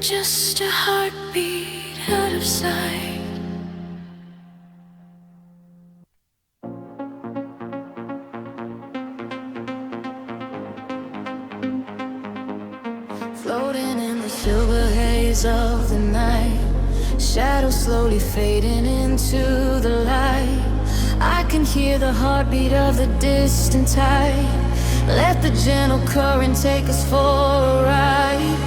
Just a heartbeat out of sight. Floating in the silver haze of the night, shadows slowly fading into the light. I can hear the heartbeat of the distant tide. Let the gentle current take us for a ride.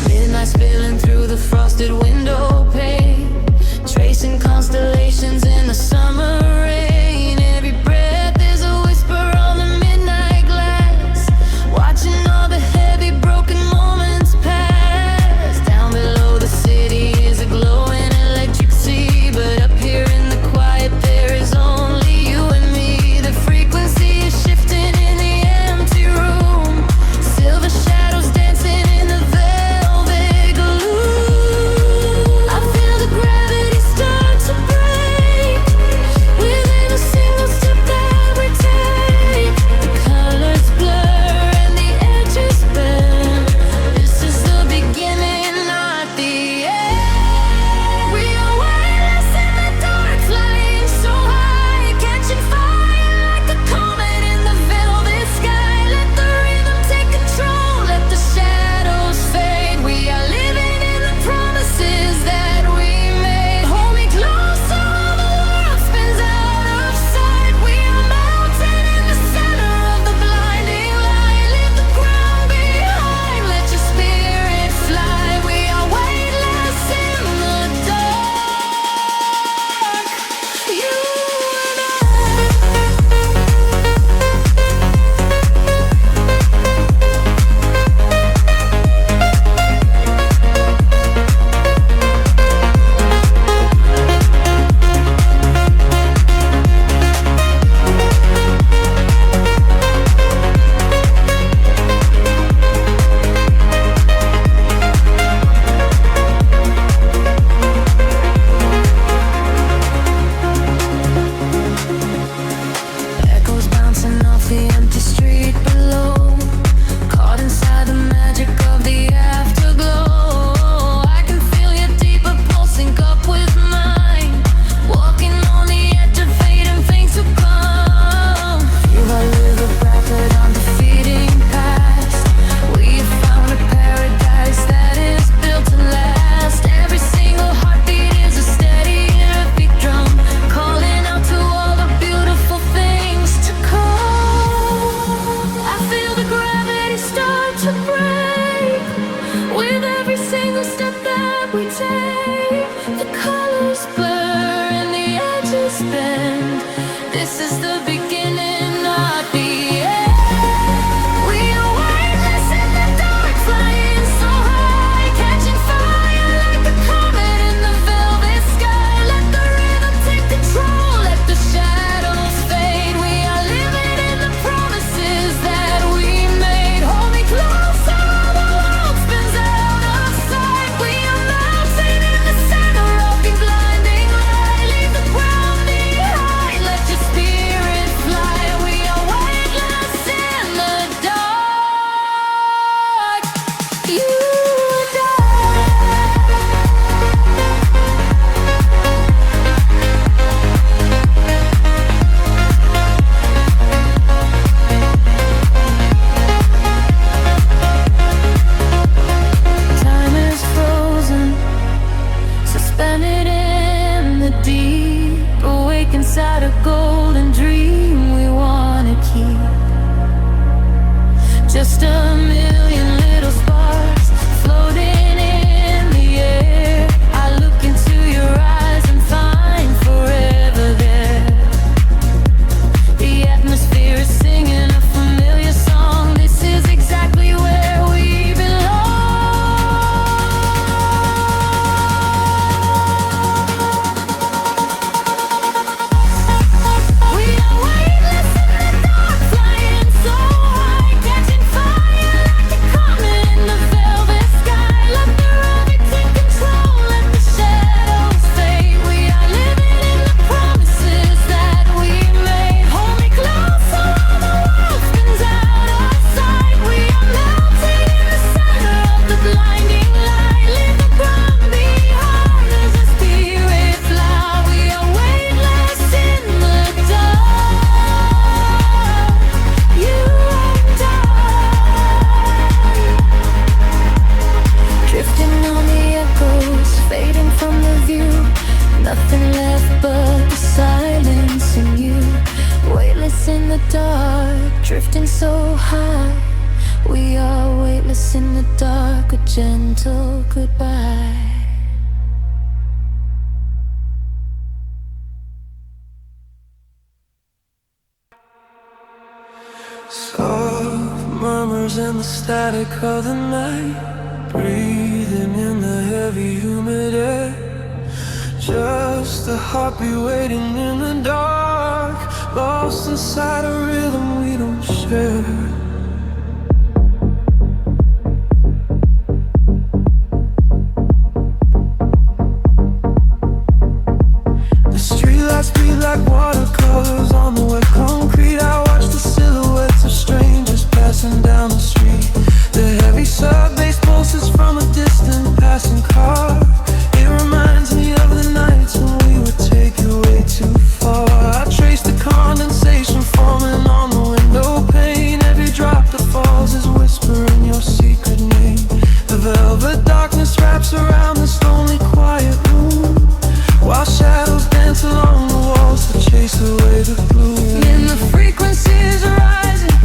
Midnight spilling through the frosted window pane, tracing constellations in the summer rain. Every breath is a whisper on the midnight glass, watching all the heavy broken moments pass. Down below the city is a glowing electric sea, but up here in the quiet there is only you and me. The frequency is shifting in the empty room, silver shadows dancing in the velvet gloom. I feel the gravity start to break within a single step that we take. The colors blur and the edges bend. This is the beginning, not the end. We are weightless in the dark, flying so high, catching fire like a comet in the velvet sky. Let the rhythm take control, let the shadows fade. We are living in the promises that we made. Hold me closer, the world spins out of sight. We are melting in the center of the blinding light. Leave the ground behind, let your spirit fly. We are weightless in the dark, you and I. Echoes bouncing off the empty street below, caught inside the magic of the afterglow. I can feel your deeper pulse sync up with mine, walking on the edge of fate and things to come. You are live rapid, undefeating past. We have found a paradise that is built to last. Every single heartbeat is a steady beat drum, calling out to all the beautiful things to come. I feel the gravity start to break with every single step that we take. The colors blur and the edges bend. This is the beginning, not the end. We are weightless in the dark, flying so high, catching fire like a comet in the velvet sky. Let the rhythm take control, let the shadows fade. We are living in the promises that we made. Hold me closer, the world spins out of sight. We are melting in the center of the blinding light. Leave the ground behind, let your spirit fly. We are weightless in the dark, you and I. Time is frozen, suspended in the deep, awake inside a golden dream we wanna keep. Just a million little sparks floating in the air. I look into your eyes and find forever there. The atmosphere is singing a familiar song. This is exactly where we belong. We are weightless in the dark, flying so high, catching fire drifting so high. We are weightless in the dark, a gentle goodbye. Soft murmurs in the static of the night, breathing in the heavy humid air. Just a heartbeat waiting in the dark, lost inside a rhythm we don't share. The streetlights beat like watercolors on the wet concrete. I watch the silhouettes of strangers passing down the street. The heavy sub-bass pulses from a distant passing car. It reminds me of the nights when we would take it way too far. I trace the condensation forming on the window pane. Every drop that falls is whispering your secret name. The velvet darkness wraps around this lonely quiet room, while shadows dance along the walls to chase away the gloom. And the frequencies are rising,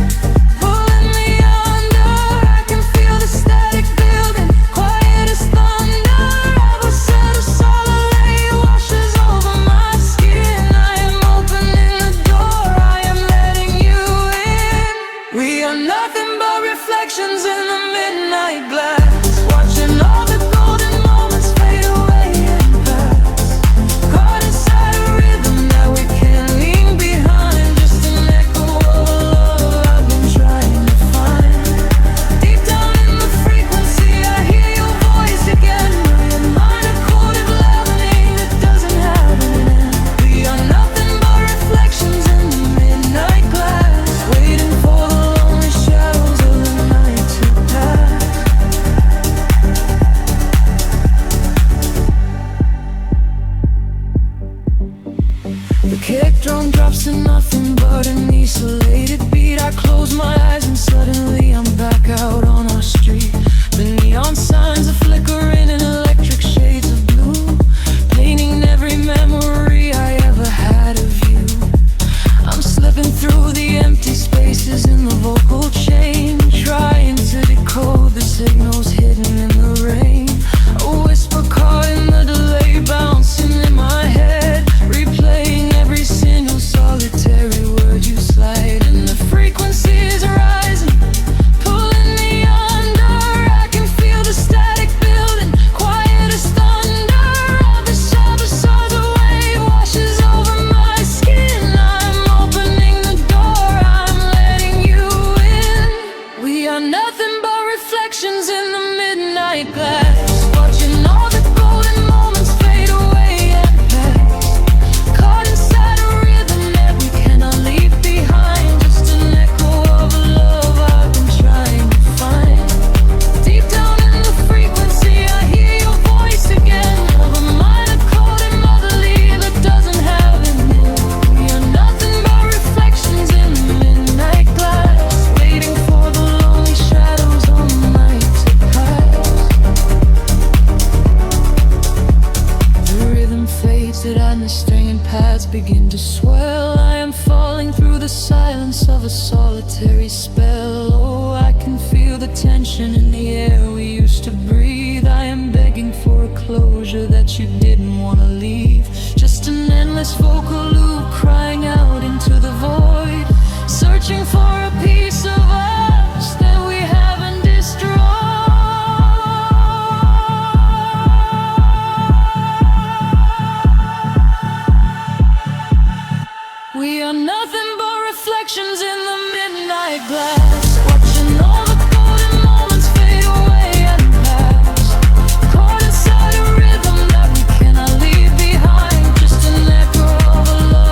pulling me under. I can feel the static building, quiet as thunder. I will set a solid ray, washes over my skin. I am opening the door, I am letting you in. We are nothing but reflections in the midnight glass, watching all the golden moments fade away and pass. Caught inside a rhythm that we can't leave behind, just an echo of a love I've been trying to find. Deep down in the frequency, I hear your voice again. My mind a coded leavening that doesn't have an end. We are nothing but reflections in the midnight glass, waiting for the lonely shadows of the night to pass. The kick drum drops to nothing but an isolated beat. I close my eyes and suddenly I'm back out on our street. The neon signs are flickering in electric shades of blue, painting every memory I ever had of you. I'm slipping through the empty spaces in the vocal chain, trying to decode the signals hidden in the rain. A whisper caught in the delay, bouncing in my head, replaying every single solitary word you slide. And the frequencies are rising, pulling me under. I can feel the static building, quiet as thunder. All the sabotage away washes over my skin. I'm opening the door, I'm letting you in. We are nothing but reflections in the midnight glass, watching all the golden moments fade away and pass. Caught inside a rhythm that we cannot leave behind, just an echo of a love I've been trying to find. Deep down in the frequency, I hear your voice again, of a mind cold and motherly that doesn't have an end. We are nothing but reflections in the midnight glass, waiting for the lonely shadows on the night to pass. The rhythm fades and the stringing pads begin to swell. I am falling through the silence of a solitary spell. Oh, I can feel the tension in the air we used to breathe. I am begging for a closure that you didn't want to leave. Just an endless vocal loop crying out into the void, searching for a piece of us that we haven't destroyed. We are nothing but reflections in the midnight glass, watching all the golden moments fade away and pass. Caught inside a rhythm that we cannot leave behind, just an echo of a love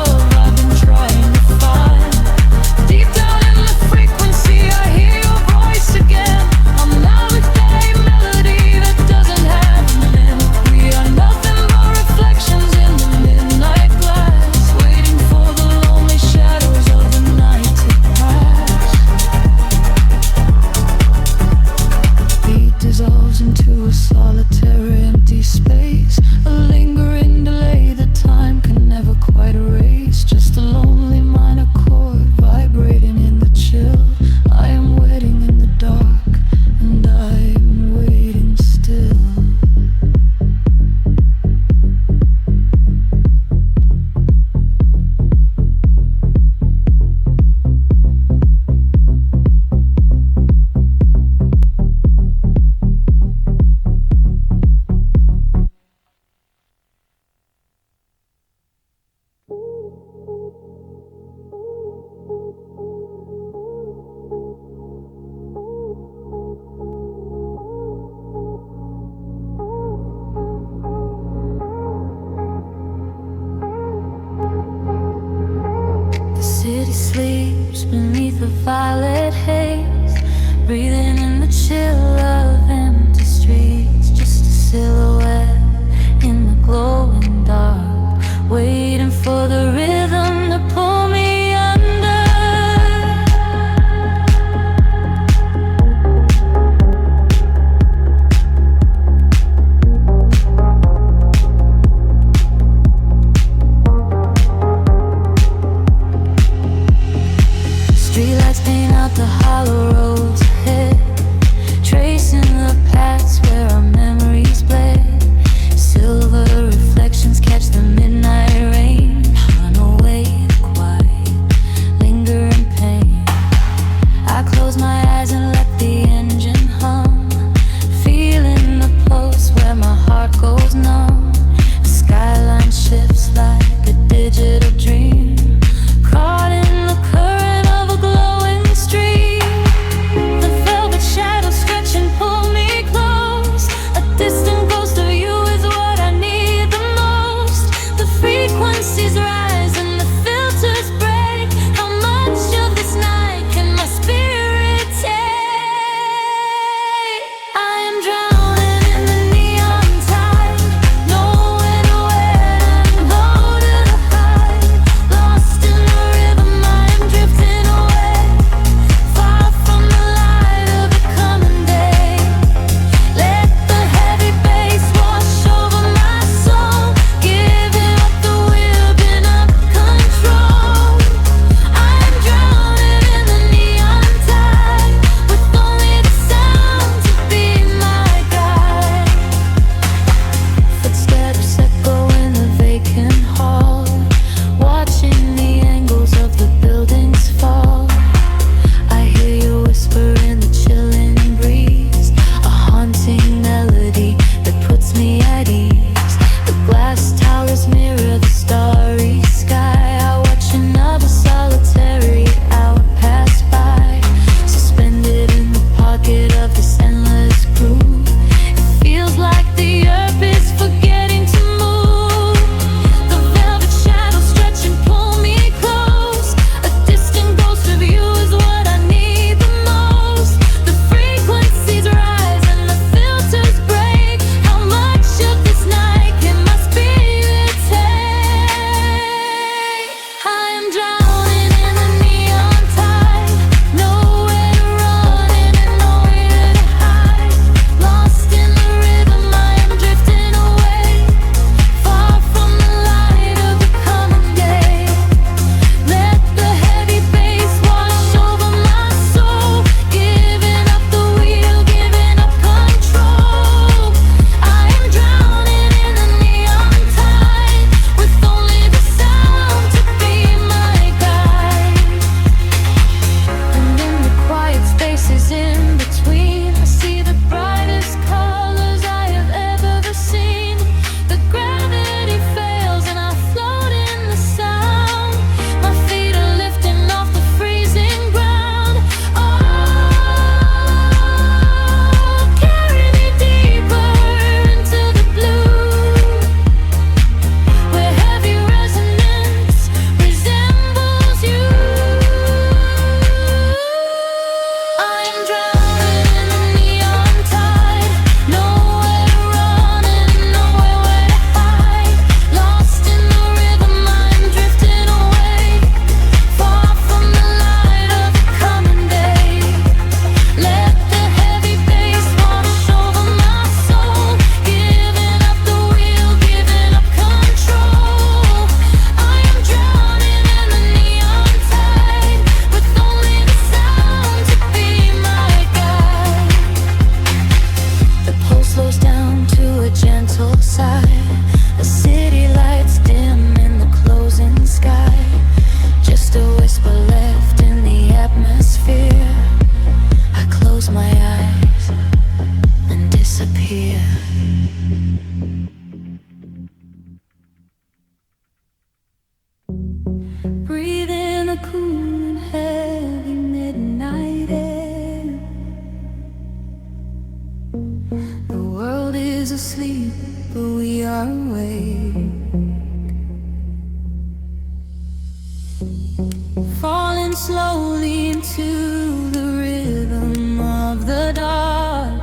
to the rhythm of the dark.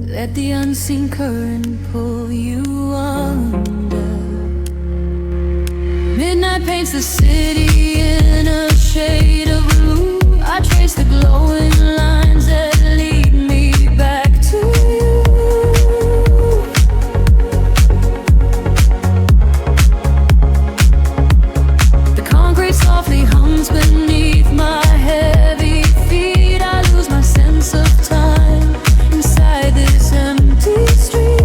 Let the unseen current pull you under. Midnight paints the city in a shade of blue. I trace the glowing lines that lead me back to you. The concrete softly hums beneath my heavy feet. I lose my sense of time inside this empty street.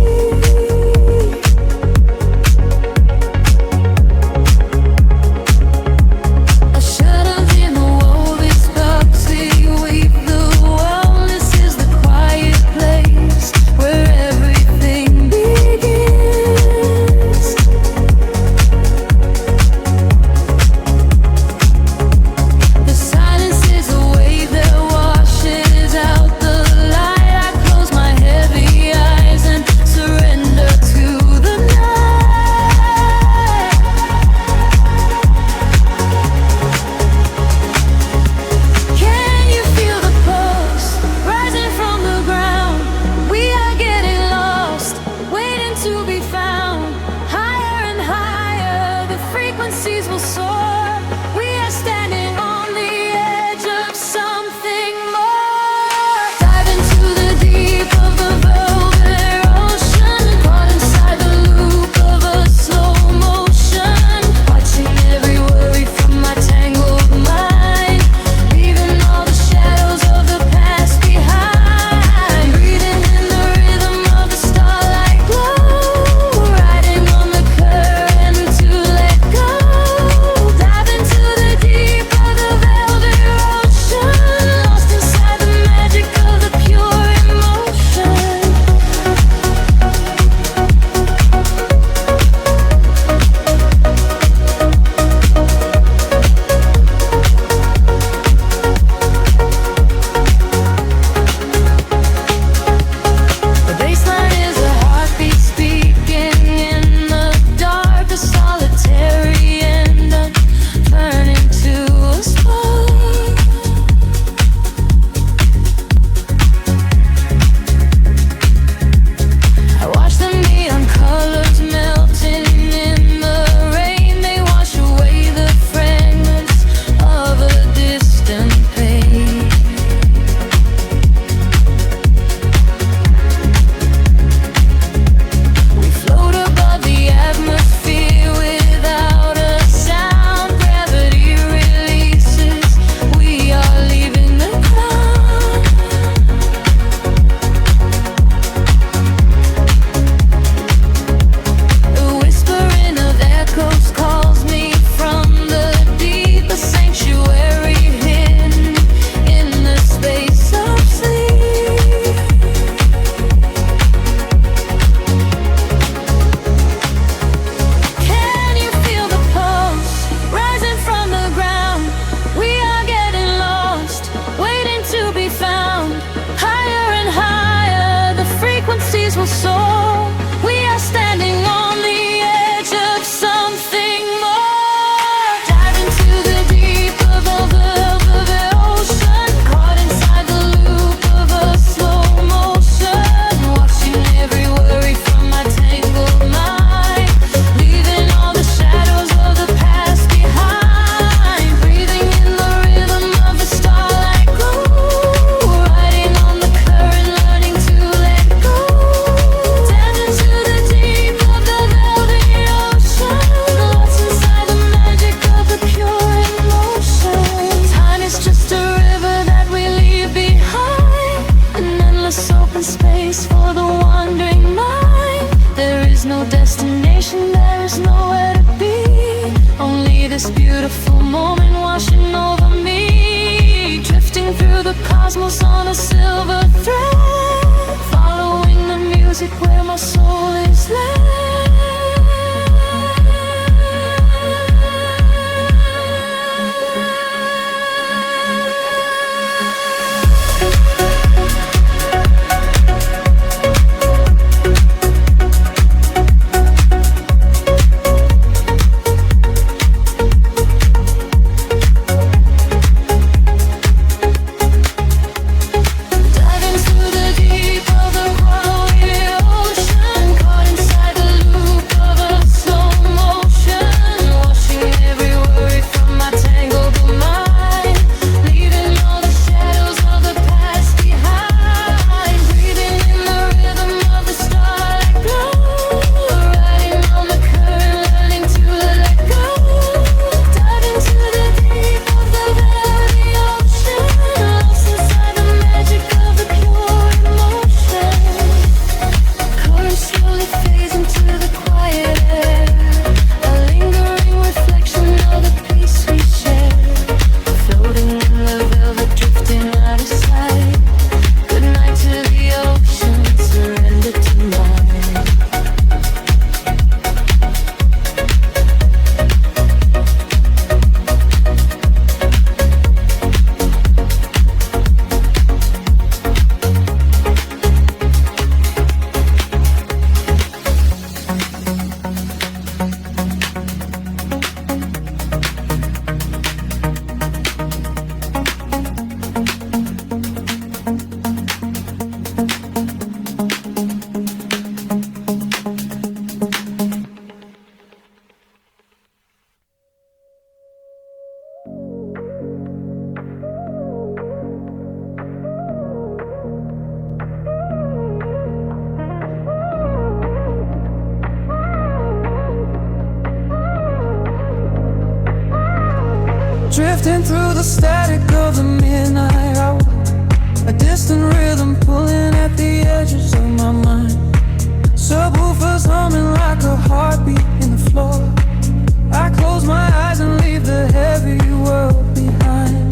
Drifting through the static of the midnight hour, a distant rhythm pulling at the edges of my mind. Subwoofers humming like a heartbeat in the floor. I close my eyes and leave the heavy world behind.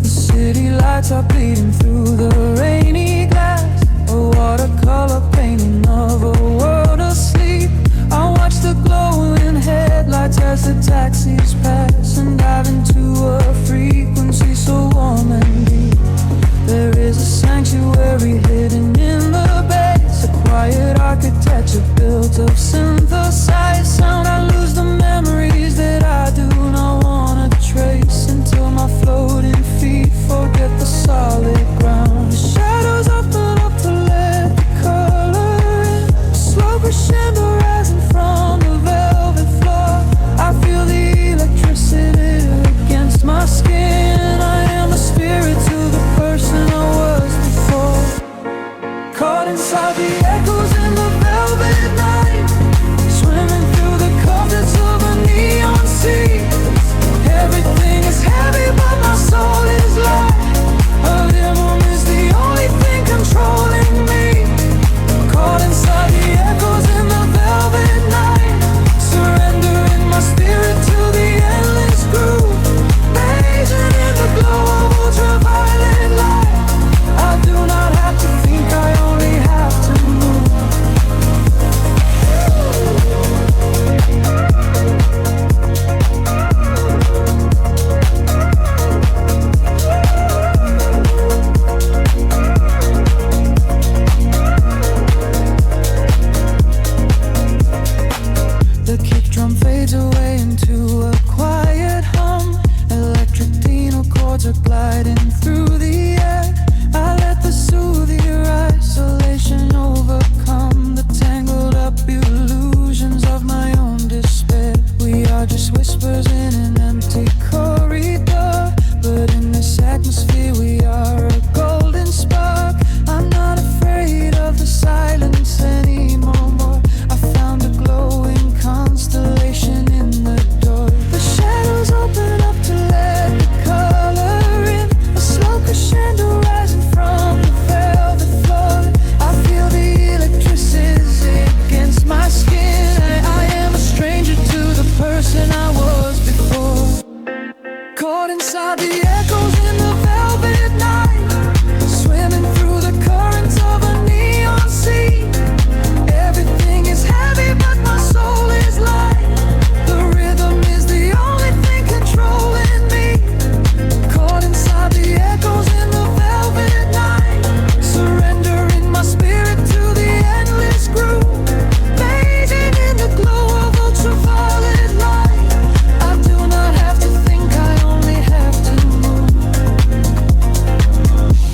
The city lights are bleeding through the rainy glass, a watercolor painting of a world asleep. I watch the glowing headlights as the taxis pass and dive into a frequency so warm and deep. There is a sanctuary hidden in the bass, a quiet architecture built of synthesized sound. I lose the memories that I do not wanna trace until my floating feet forget the solid ground. The shadows open up to let the color in, a slow crescendo rising from the velvet floor. I feel the electricity against my skin. I am a spirit to the person I was before. Caught inside the echoes in the velvet night, swimming through the currents of a neon sea. Everything is heavy but my soul is light. A rhythm is the only thing controlling me. Caught inside the echoes in the velvet night, surrendering my spirit to the endless groove. Bathed in the glow of ultraviolet light, I do not have to think, I only have to move. The kick drum fades away into a quiet hum. Electric piano chords are gliding through the air. I let the soothe your isolation overcome the tangled up illusions of my own despair. We are just whispers in an empty corridor, but in this atmosphere we are a golden spark. I'm not afraid of the silence anymore. I found a glowing constellation in the door. The shadows open up to let the color in, a slow crescendo rising from the velvet floor. I feel the electricity against my skin. I am a stranger to the person I was before. Caught inside the echoes in the velvet night, swimming through the currents of a neon sea. Everything is heavy but my soul is light. The rhythm is the only thing controlling me. Caught inside the echoes in the velvet night, surrendering my spirit to the endless groove. Bathing in the glow of ultraviolet light, I do not have to think, I only have to move.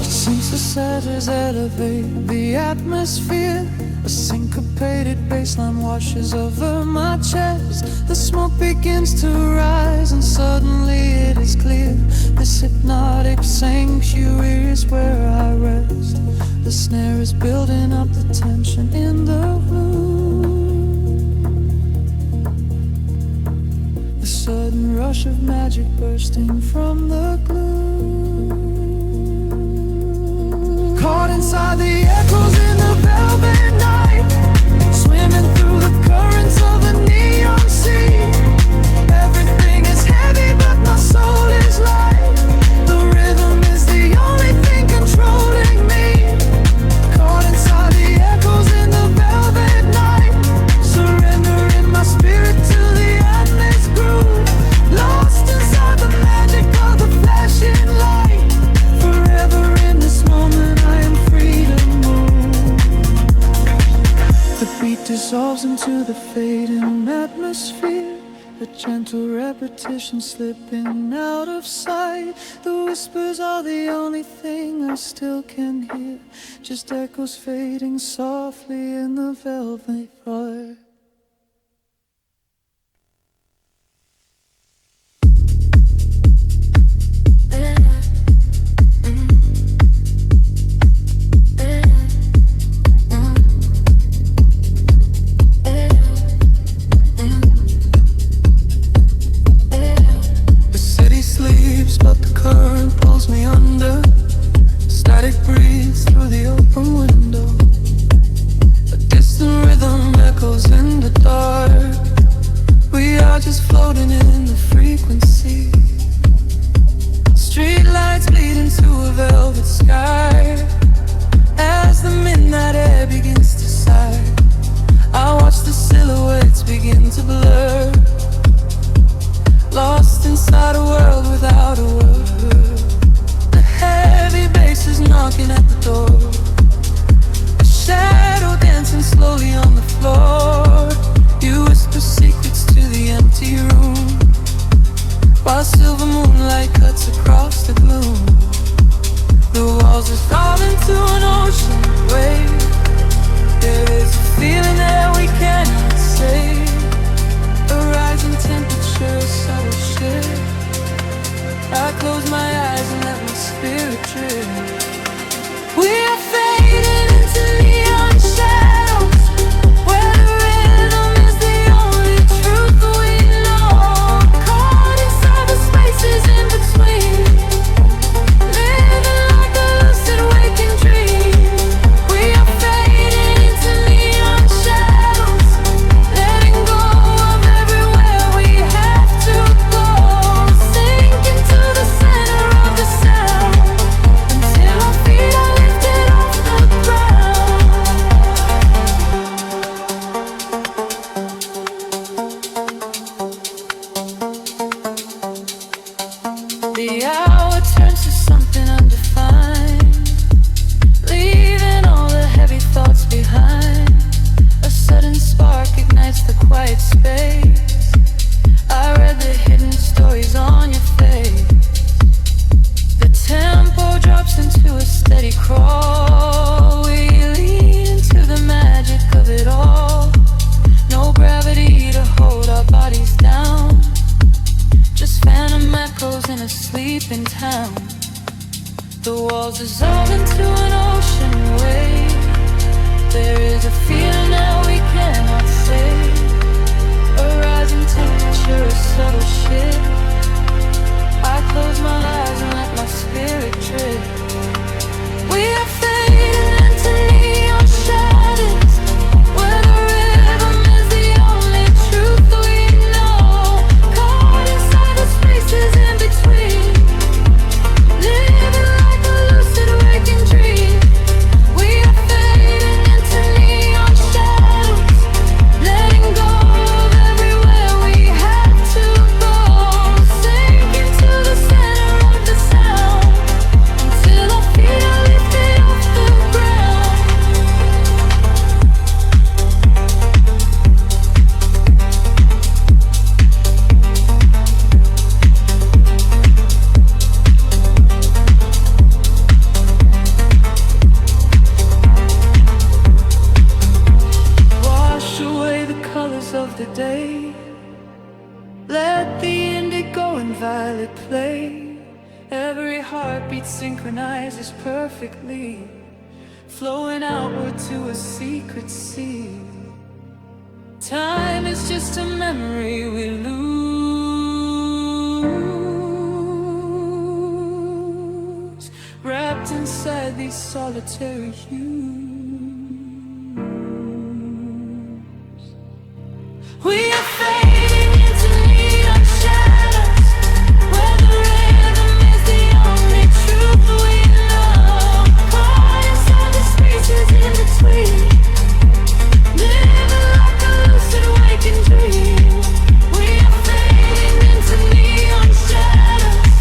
Synthesizers elevate the atmosphere, a syncopated bassline washes over my chest. The smoke begins to rise and suddenly it is clear. This hypnotic sanctuary is where I rest. The snare is building up the tension in the room. The sudden rush of magic bursting from the gloom. Caught inside the echoes in the velvet night, swimming through the currents of the neon sea. Everything is heavy but my soul is light. The rhythm is the only thing controlling me. Caught inside the echoes in the velvet night, surrendering my spirit to the endless groove. Lost inside the magic of the flashing light. Forever in this moment I am free to move. The beat dissolves into the fading atmosphere, a gentle repetition slipping out of sight. The whispers are the only thing I still can hear, just echoes fading softly in the velvet floor. is floating in the frequency. Street lights bleed into a velvet sky. As the midnight air begins to sigh, I watch the silhouettes begin to blur, lost inside a world without a word. The heavy bass is knocking at the door, a shadow dancing slowly on the floor. You whisper secrets to the empty room, while silver moonlight cuts across the gloom. The walls are falling to an ocean wave. There is a feeling that we cannot say, a rising temperature, a subtle shift. I close my eyes and let my spirit drift. We are fading into neon shadows, where the rhythm is the only truth we know. Caught inside the spaces in between, living like a lucid waking dream. We are fading into neon shadows, letting go of everywhere we have to go. Sink into the center of the sound, until our feet are lifted off the ground. The hour turns to something undefined, leaving all the heavy thoughts behind. A sudden spark ignites the quiet space. I read the hidden stories on your face. The tempo drops into a steady crawl. We lean into the magic of it all. No gravity to hold our bodies down, just phantom echoes in a sleeping town. The walls dissolve into an ocean wave. There is a feeling that we cannot say, a rising temperature, a subtle shift. I close my eyes and let my spirit drift. We are fading into neon shadows, where the rhythm is the only truth we know. Caught inside the spaces in between, living like a lucid waking dream. We are fading into neon shadows, letting go of everywhere we have to go. Sink into the center of the sound, until our feet are lifted off the ground. Wash away the colors of the day. Let the indigo and violet play. Every heartbeat synchronizes perfectly, flowing outward to a secret sea. Time is just a memory we lose, wrapped inside these solitary hues. We are fading into neon shadows, where the rhythm is the only truth we know. Caught inside the spaces in between, living like a lucid waking dream. We are fading into neon shadows,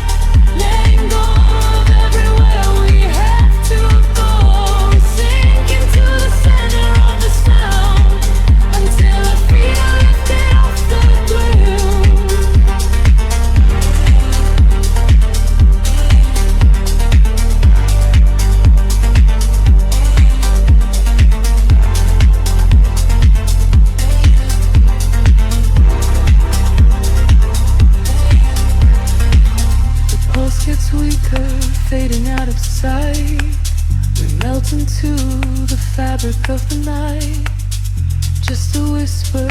letting go of everywhere we have to go. Sink into the center of the sound, until our feet are lifted off the ground. The pulse gets weaker, fading out of sight. We melt into the fabric of the night, just a whisper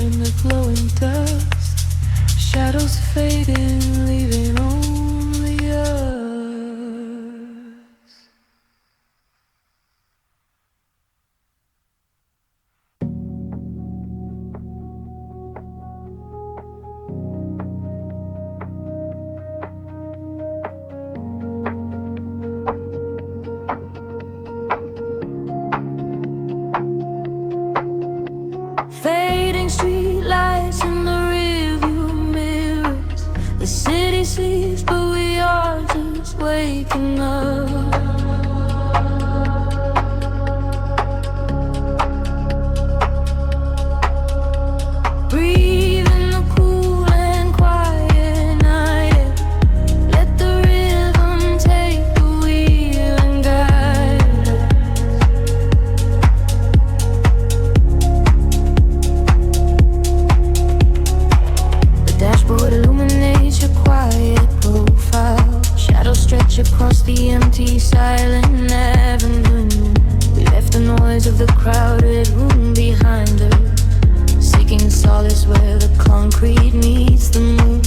in the glowing dust. Shadows fading, leaving only us. waking up. Breathe in the cool and quiet night. Let the rhythm take the wheel and guide. The dashboard illuminates your quiet profile. Shadows stretch across the empty, silent avenue. We left the noise of the crowded room behind us, seeking solace where the concrete meets the moon.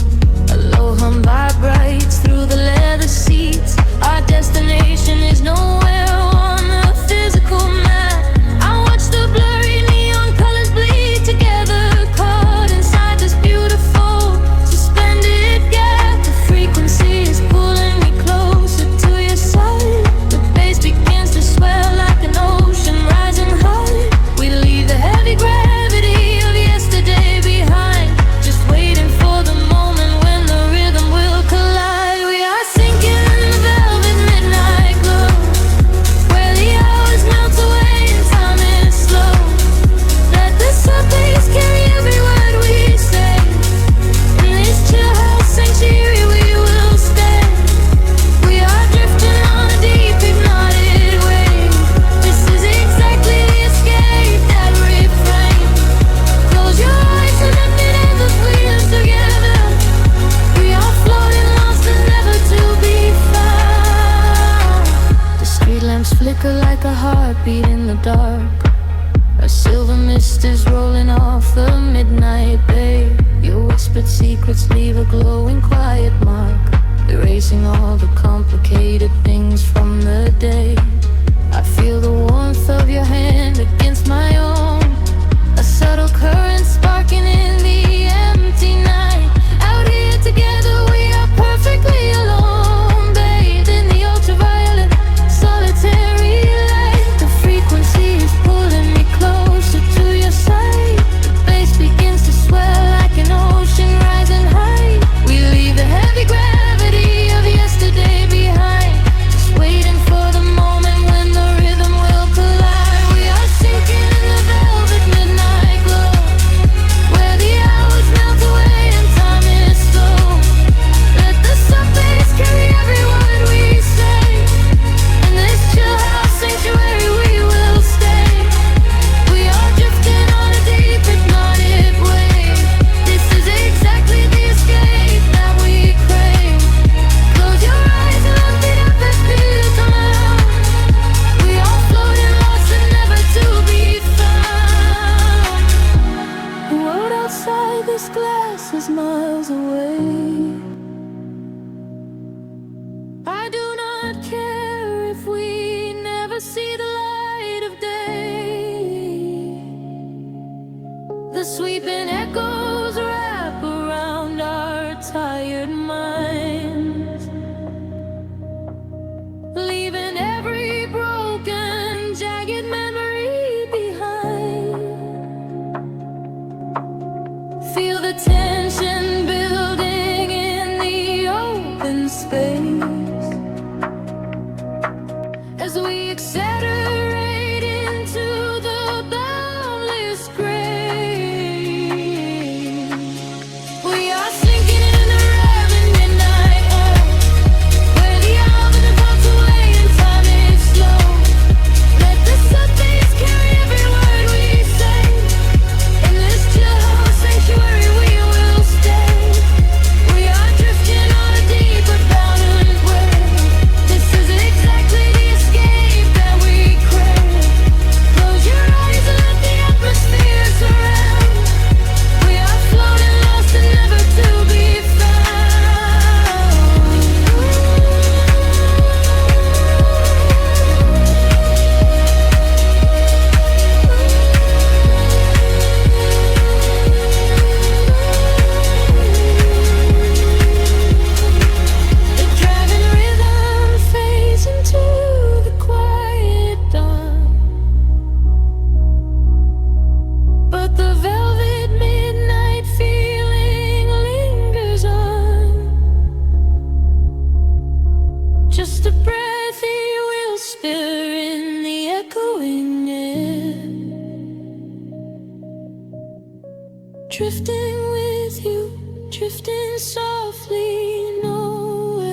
A low hum vibrates through the leather seats. Our destination is nowhere on the physical map. I watch the blurry neon colors bleed together, caught inside this beautiful suspended gap. The frequency is pulling me closer to your side. The bass begins to swell like an ocean rising high. We leave the heavy gravity of yesterday behind, just waiting for the moment when the rhythm will collide. We are sinking in the velvet midnight glow, where the hours melt away and time is slow. Let the sub-bass carry every word we say. In this chill house sanctuary we will stay. We are drifting on a deep hypnotic wave. This is exactly the escape that refrain. Close your eyes and let me never feel us together. We are floating lost and never to be found. The street lamps flicker like a heartbeat in the dark. A silver mist is rolling off the midnight bay. Your whispered secrets leave a glowing quiet mark, erasing all the complicated things from the day. I feel the warmth of your hand against my own, a subtle current sparking in the empty night. Out here together we are perfectly alone, bathed in the ultraviolet solitary light. The frequency is pulling me closer to your side. The bass begins to swell like an ocean rising high. We leave the heavy gravity of yesterday behind, just waiting for the moment when the rhythm will collide. We are sinking in the velvet midnight glow, where the hours melt away and time is slow. Let the sub-bass carry every word we say. In this chill house sanctuary we will stay. We are drifting on a deep hypnotic wave. This is exactly the escape that we crave. Close your eyes and let me never feel somehow. We are floating lost and never to be found. The world outside this glass is miles away. I do not care if we never see the light of day. The sweeping echoes wrap around our tired minds, leaving every broken, jagged memory behind. Feel the tension building in the open space as we accelerate into the boundless grace. We are sinking in the raven midnight air, where the hours melt away and time is slow. Let the sub-bass carry every word we say. In this chill house sanctuary we will stay. We are drifting on a deep but boundless wave. This is exactly the escape that we Drifting with you, drifting softly nowhere.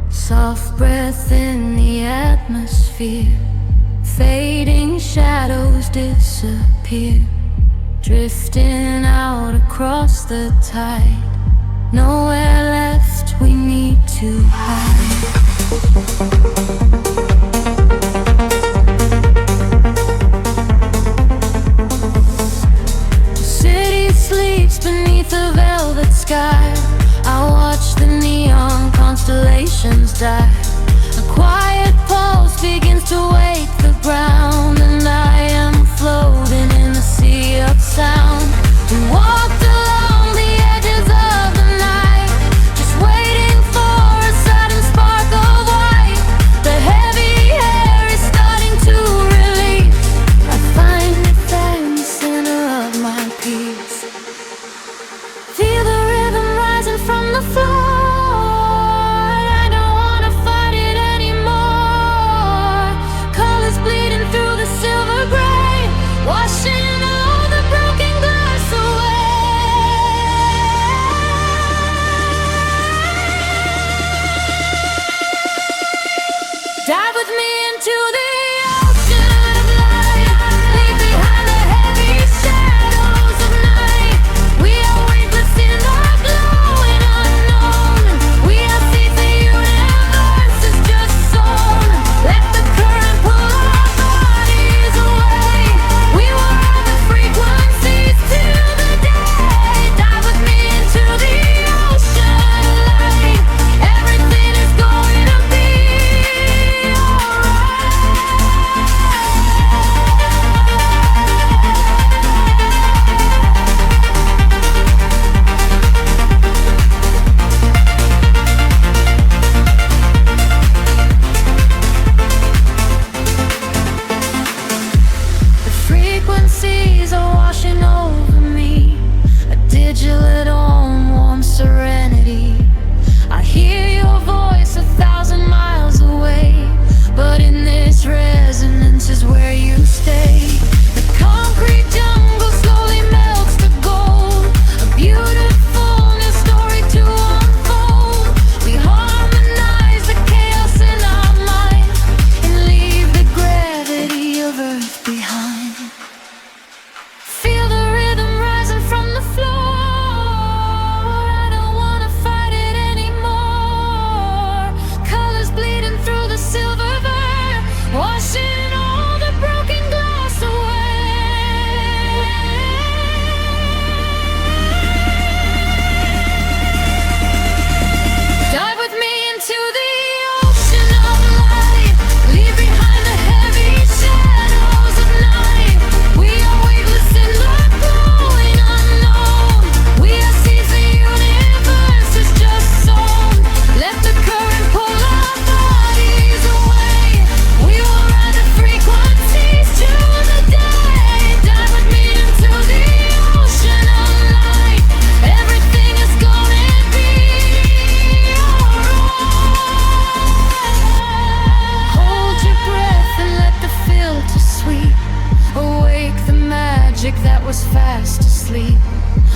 Soft breath in the atmosphere, fading shadows disappear, drifting out across the tide. Nowhere left we need to hide. The city sleeps beneath a velvet sky. I watch the neon constellations die. A quiet pulse begins to wake the ground, and I am floating in a sea of sound. We walked along the edges of the night, just waiting for a sudden spark of white. The heavy air is starting to release. I find it there in the center of my peace. Feel the rhythm rising from the floor. Washing all the broken glass away. Dive with me into the ocean of light. Leave behind the heavy shadows of night. We are weightless in the glowing unknown. We are seeds the universe is just sown. Let the current pull our bodies away. We will ride the frequencies till the day. Dive with me into the ocean of light. Everything is going to be frequencies are washing over me, a digital warm serenity. I hear your voice 1,000 miles away, but in this resonance is where you stay. The concrete jungle slowly melts to gold, a beautiful new story to unfold. We harmonize the chaos in our mind and leave the gravity of Earth behind. Feel the rhythm rising from the floor. I don't wanna fight it anymore. Colors bleeding through the silver veil, washing all the broken glass away. Dive with me into the ocean of light. Leave behind the heavy shadows of night. We are weightless in the glowing unknown. We are seeds the universe is just sown. Let the current pull our bodies away. We will ride the frequencies to the day. Dive with me into the ocean of light. Everything is gonna be alright. Hold your breath and let the filter sweep. Awake the magic that was fast asleep.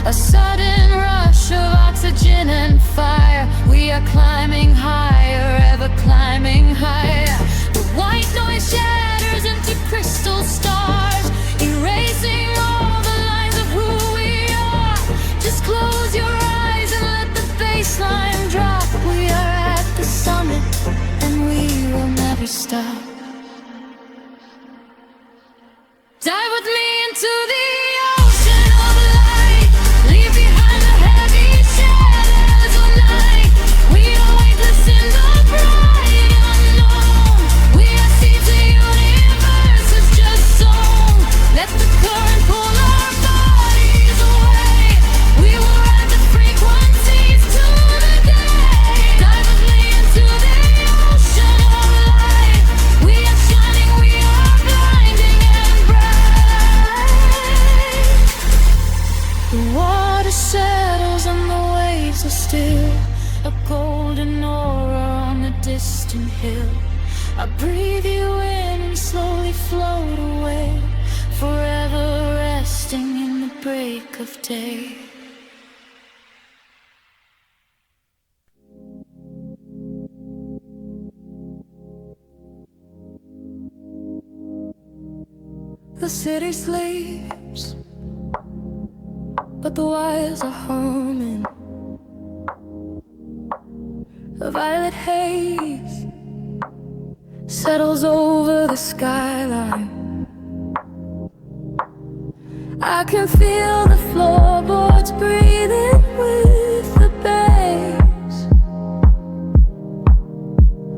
A sudden rush of oxygen and fire. We are climbing higher, ever climbing higher. The white noise shatters into crystal stars, erasing all the lines of who we are. Just close your eyes and let the bassline drop. We are at the summit and we will never stop. Dive with me into the ocean of light. Leave behind the heavy shadows of night. We are weightless in the bright unknown. We are seeds the universe is just sown. distant hill. I breathe you in and slowly float away, forever resting in the break of day. The city sleeps, but the wires are humming. A violet haze settles over the skyline. I can feel the floorboards breathing with the bass.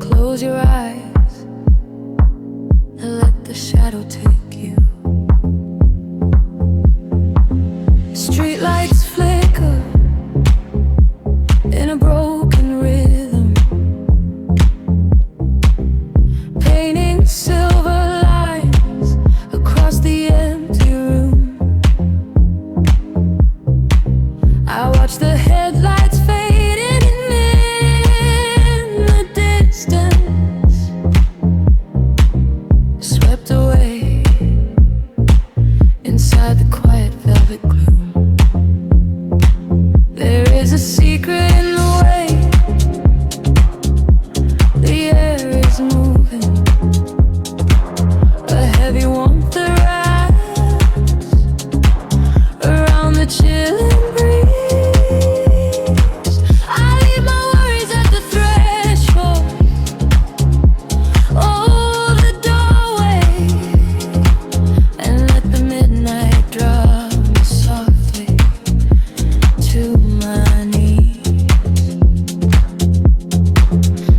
Close your eyes and let the shadow take you. Streetlights flicker in a broken rhythm, painting silver lines across the empty room. I watch the headlights fading in the distance, swept away inside the quiet velvet gloom. There is a secret in the way the air is moving, a heavy warmth that wraps around the chilling breeze. I leave my worries at the threshold, oh, the doorway, and let the midnight draw me softly to my knees.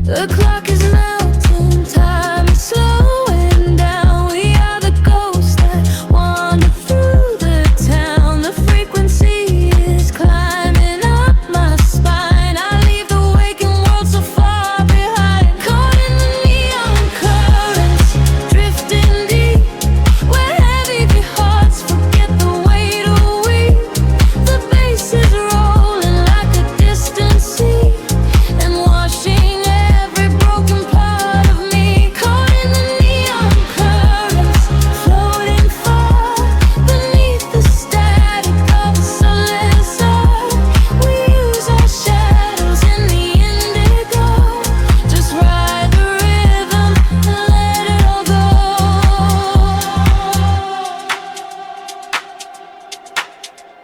The clock is melting, time is slowing down. We are the ghosts that wander through the town. The frequency is climbing up my spine. I leave the waking world so far behind, caught in the neon currents, drifting deep, where heavy hearts forget the weight of we. The bass is rolling like a distant sea and washing every broken part of me. Caught in the neon currents, floating far beneath the static of a soulless earth. We use our shadows in the indigo, just ride the rhythm and let it all go.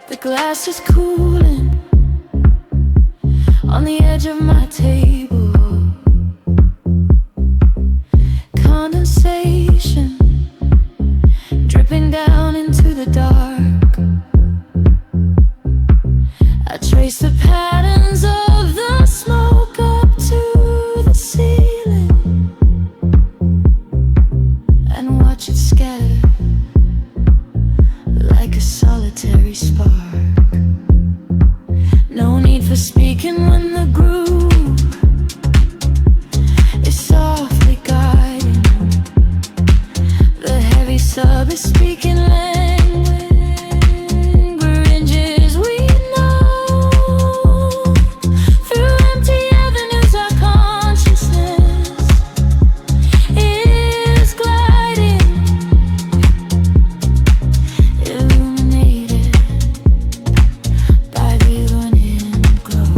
The glass is cooling on the edge of my table. Condensation dripping down into the dark. I trace the patterns of the smoke up to the ceiling and watch it scatter like a solitary spark. No need for speaking when the groove is softly guiding. The heavy sub is speaking languages we know. Through empty avenues our consciousness is gliding, illuminated by the running glow.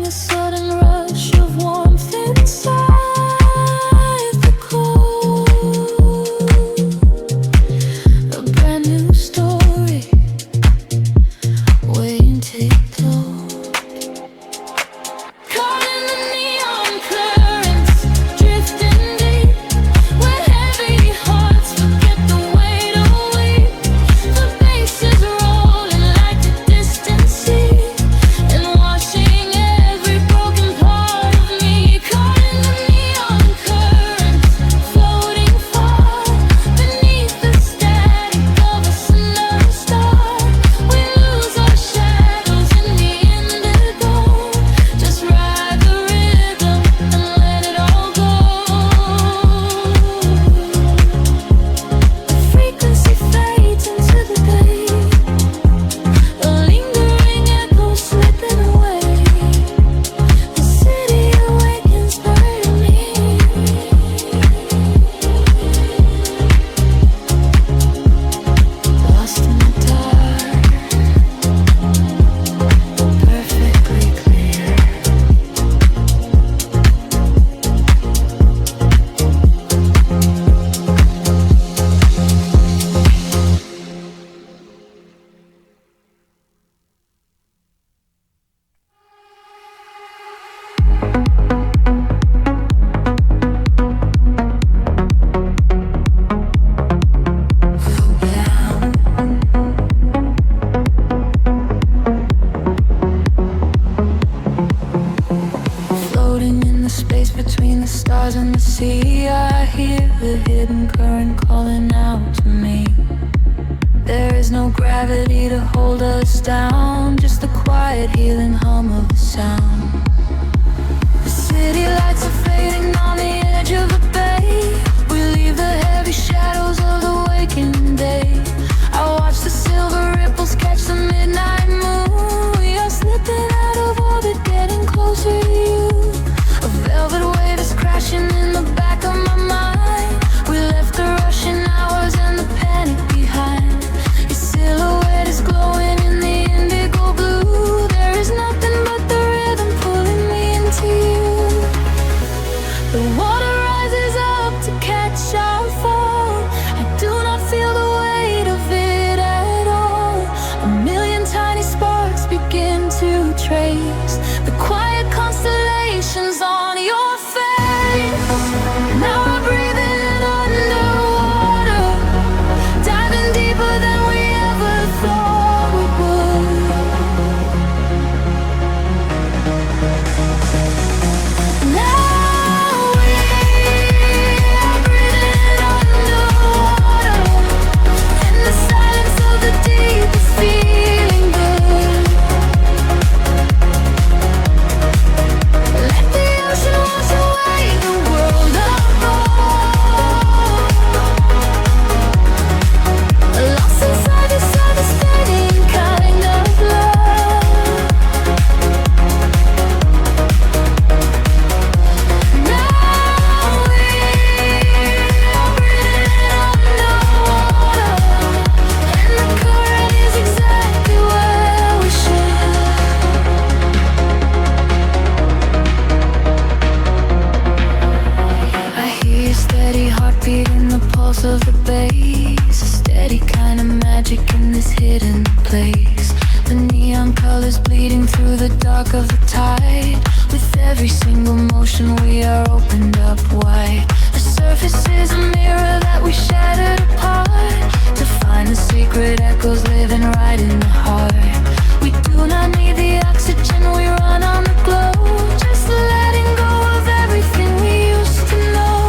a sudden rush of warmth inside the cold. A brand new story waiting to explode. Caught in the neon currents, drifting deep, where heavy hearts forget the weight of weight. The bass is rolling like a distant sea, and washing every broken part of me. Caught in the neon currents, floating far beneath the static of a another star. We lose our shadows in the indigo. Just ride the rhythm and let it all go. The frequency fades into the day, a lingering echo slipping away. The city awakens part of me. Lost in the dark, perfectly clear. Floating in the space between the stars and the sea, I hear the hidden current calling out to me. There is no gravity to hold us down, just the quiet healing hum of the sound. The city lights are fading on the edge of the bay. We leave the heavy shadows of the waking day. I watch the silver ripples catch the midnight moon. We are slipping out of orbit, getting closer to you. A velvet wave is crashing in the back of my mind. We left the rushing hours and the panic behind. Your silhouette is glowing in the indigo blue. There is nothing but the rhythm pulling me into you. The water rises up to catch our fall. I do not feel the weight of it at all. A million tiny sparks begin to trace the quiet constellations on your face. Now I'm breathing underwater, diving deeper than we ever thought we would. Now we're breathing underwater, in the silence of the deep is feeling good. Let the ocean wash away the world apart. Lost inside this understanding kind of love. Now we're breathing underwater, and the current is exactly where we should. I hear your steady heartbeat in the pulse of the bass, a steady kind of magic in this hidden place. The neon colors bleeding through the dark of the tide. With every single motion we are opened up wide. The surface is a mirror that we shattered apart, to find the secret echoes living right in the heart. We do not need the oxygen, we run on the glow, just letting go of everything we used to know.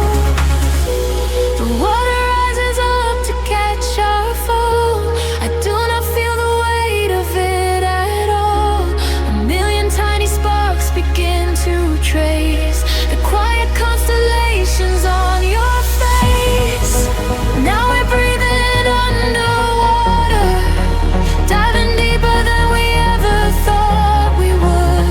The water rises up to catch our fall. I do not feel the weight of it at all. A million tiny sparks begin to trace the quiet constellations on your face. Now we're breathing underwater, diving deeper than we ever thought we would.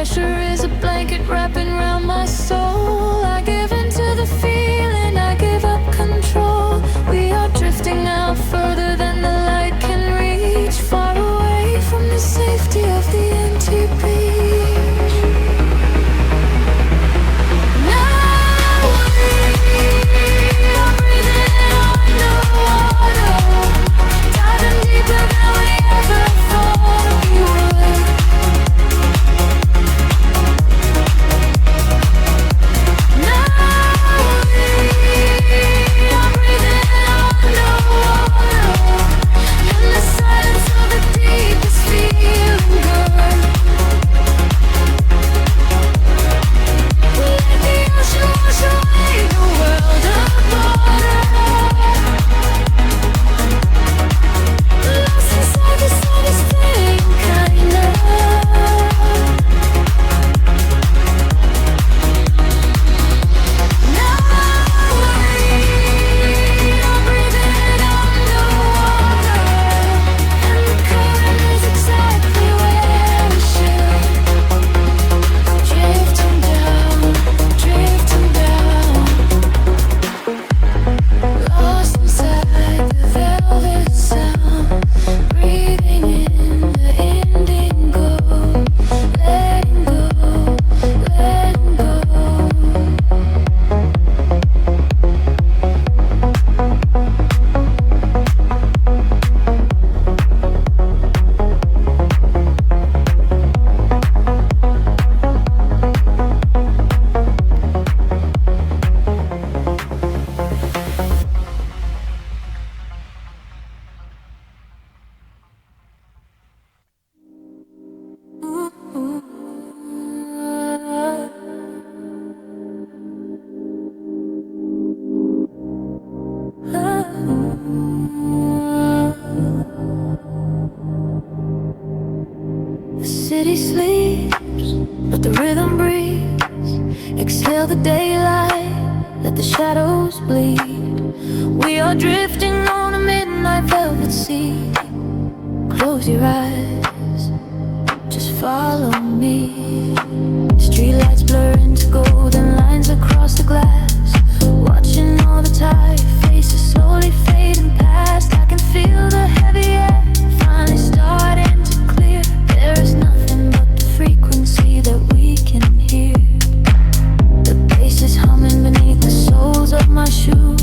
pressure is a blanket wrapping around my soul. I give into the feeling, I give up control. We are drifting out further than the light can reach, far away from the safety of the empty beach. Now we are breathing underwater, diving deeper than we ever thought we would. The city sleeps, but the rhythm breathes. Exhale the daylight, let the shadows bleed. We are drifting on a midnight velvet sea. Close your eyes, just follow me. Streetlights blur into golden lines across the glass. Watching all the tired faces slowly fading past. I can feel the heavy air finally starting to clear. There is nothing but the frequency that we can hear. The bass is humming beneath the soles of my shoes,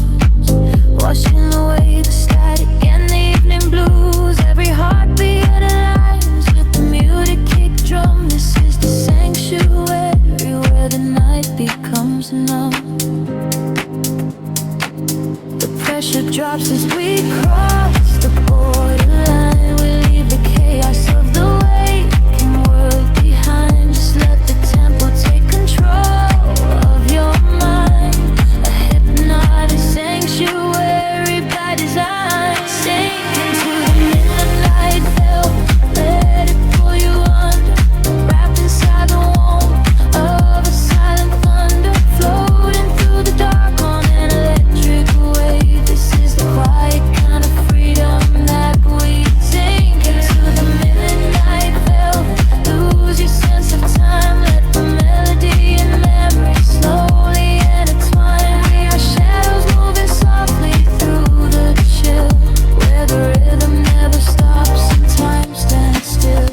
washing away the static and the evening blues. Every heartbeat aligns with the muted kick drum. This is the sanctuary where the night becomes numb. The pressure drops as we cross the borderline. We leave the chaos of the waking world behind. Just let the tempo take control of your mind. A hypnotic sanctuary by design. Sink into the midnight veil, let it pull you under. Wrapped inside the warmth of a silent thunder, floating through the dark on an electric wave. This is the quiet kind of freedom that we sink into the midnight veil. Lose your sense of time, let the melody and memory slowly intertwine. We are shadows moving softly through the chill, where the rhythm never stops and time stands still.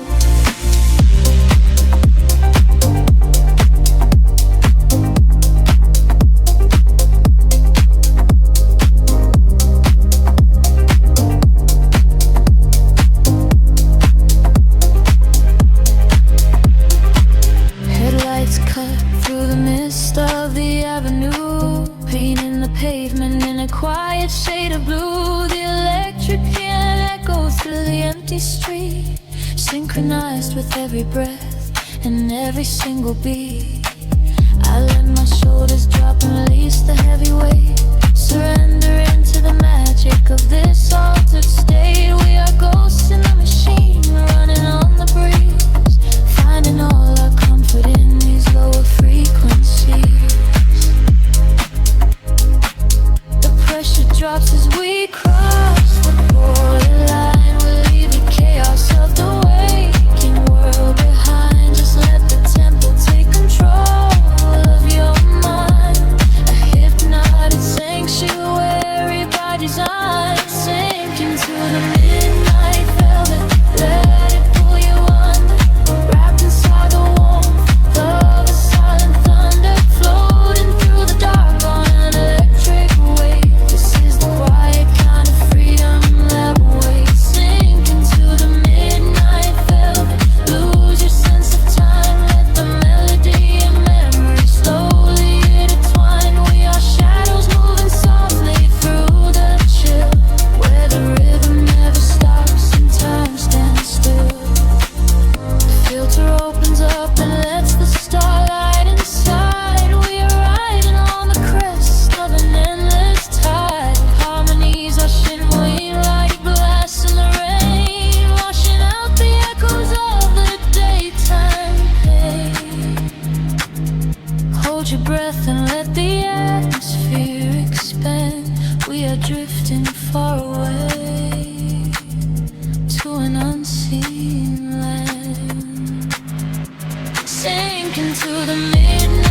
Headlights cut through the mist of the avenue, painting the pavement in a quiet shade of blue. The electric piano echoes through the empty street, synchronized with every breath and every single beat. I let my shoulders drop and release the heavy weight, surrender into the magic of this altered state. We are ghosts in the machine, running on the breeze, finding all our comfort in these lower frequencies. The pressure drops as we cross the borderline. We leave the chaos of the waking world behind. Just let the tempo Hold your breath and let the atmosphere expand. We are drifting far away to an unseen land. Sink into the midnight.